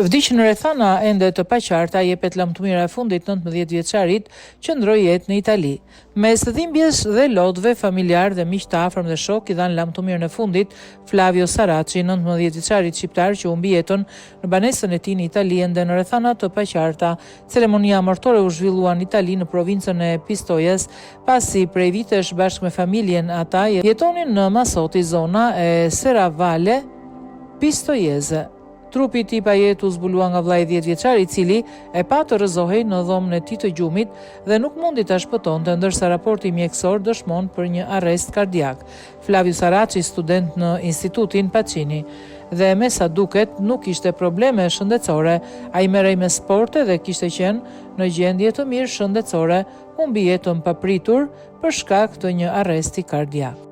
Vdiq në rrethana ende të paqarta jepet lamtumira e fundit 19 vjeçarit që ndroi jetë në Itali. Mes dhimbjes dhe lodhve, familjar dhe miq të afërm dhe shok i dhanë lamtumirën e fundit Flavio Saraci, 19 vjeçarit shqiptar që humbi jetën në banesën e tij në Itali ende në rrethana të paqarta. Ceremonia martore u zhvillua në Itali në provincën e Pistoias, pasi prej vitesh bashkë me familjen ata jetonin në Masoti, zona e Serravalle Pistoiese. Trupi i tij pa jetë u zbulua nga vllai 10 vjeçar i cili e pa të rrëzohej në dhomën e tij të gjumit dhe nuk mundi ta shpëtonte, ndërsa raporti mjekësor dëshmon për një arrest kardiak. Flavio Saraci, student në Institutin Pacini, dhe me sa duket nuk kishte probleme shëndetësore. Ai merrej me sporte dhe kishte qenë në gjendje të mirë shëndetësore, humbi jetën papritur për shkak të një arresti kardiak.